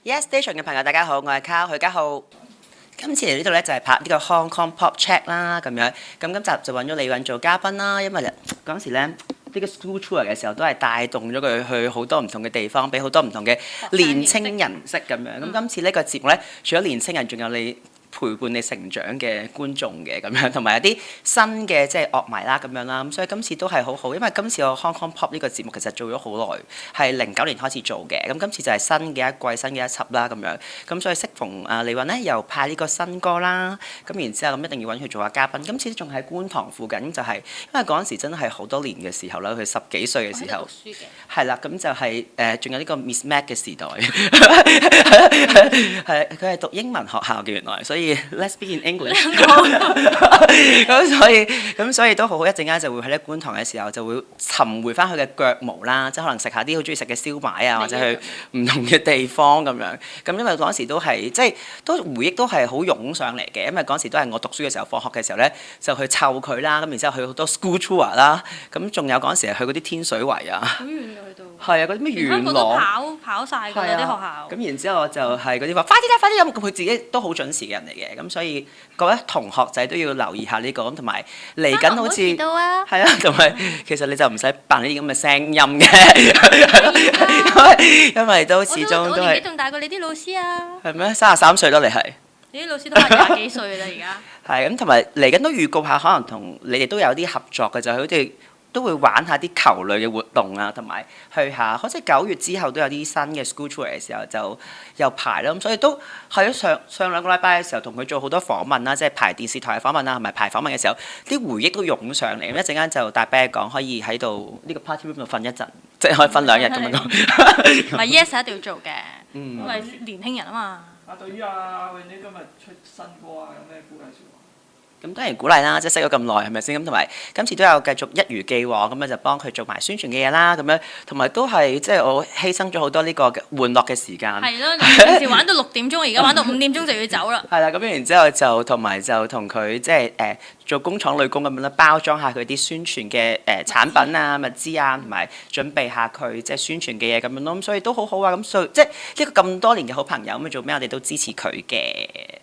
Yes Station 嘅朋友，大家好，我係 Carl 許家浩。今次嚟呢度咧就係拍呢個 Hong Kong Pop Check 啦，咁樣。咁今集就揾咗李允做嘉賓啦，因為嗰陣時咧呢個 school tour 嘅時候都係帶動咗佢去好多唔同嘅地方，俾好多唔同嘅年青人識咁樣。咁今次呢個節目咧，除咗年青人，仲有你陪伴你成長嘅觀眾嘅咁樣，同埋有啲新嘅即係樂迷啦咁樣啦，咁所以今次都係好好，因為今次個 Hong Kong Pop 呢個節目其實做咗好耐，係09年開始做嘅，咁今次就係新嘅一季、新嘅一輯啦咁樣，咁所以適逢李允呢又派呢個新歌啦，咁然之後咁一定要揾佢做下嘉賓，今次仲喺觀塘附近，就係因為嗰陣時真係好多年嘅時候啦，佢10幾歲嘅時候，係啦，咁就係仲有呢個 Miss Mac 嘅時代，係佢係讀英文學校嘅原來，所以。Let's speak in English 咁所以都好好，一陣間就會喺呢觀塘嘅時候就會尋回翻佢嘅腳毛啦，即係可能食下啲好中意食嘅燒賣啊，或者去唔同嘅地方咁樣。咁因為嗰陣時都係即係都回憶都係好湧上嚟嘅，因為嗰陣時都係我讀書嘅時候，放學嘅時候咧就去湊佢啦，咁然之後去好多 school tour 啦，咁仲有嗰陣時係去嗰啲天水圍啊，好遠嘅去到。係啊，嗰啲咩元朗跑曬㗎啦啲學校。咁然之後就係嗰啲話快啲啦，快啲咁，佢自己都好準時嘅人嚟嘅，咁所以各位同學仔都要留意下呢個咁，同埋嚟緊好似係啊，同埋其實你就唔使扮呢啲咁嘅聲音嘅，因為都始終都係。我年紀仲大過你啲老師啊！係咩？33歲咯，你係？你啲老師都係20幾歲啦，而家。係咁，同埋嚟緊都預告下，可能同你哋都有啲合作嘅，就係好似。都會玩下啲球類嘅活動啊，同埋去下，好似9月之後都有啲新嘅 school tour 嘅時候就又排啦，咁所以都係咗上兩個禮拜嘅時候同佢做好多訪問啦，即係排電視台嘅訪問啦，同埋排訪問嘅時候，啲回憶都湧上嚟，咁一陣間就大啤講可以喺度呢個 party room 度瞓一陣，即係可以瞓2日咁樣講。唔係 yes 一定要做嘅，因為年輕人啊嘛。對於阿永你今日出新歌啊，有咩鼓勵説話？咁當然鼓勵啦，即係識咗咁耐係咪先？咁同埋今次都有繼續一如既往咁樣就幫佢做埋宣傳嘅嘢啦，咁樣同埋都係即係我犧牲咗好多呢個玩樂嘅時間。係咯，平時玩到6點鐘，而家玩到5點鐘就要走啦。係啦，咁然之後就同埋就同佢即係做工廠女工咁樣啦，包裝下佢啲宣傳嘅產品啊、物資啊，同埋準備下佢即係宣傳嘅嘢咁樣咯。咁所以都好好啊，咁所以即係呢個咁多年嘅好朋友咁做咩？我哋都支持佢嘅。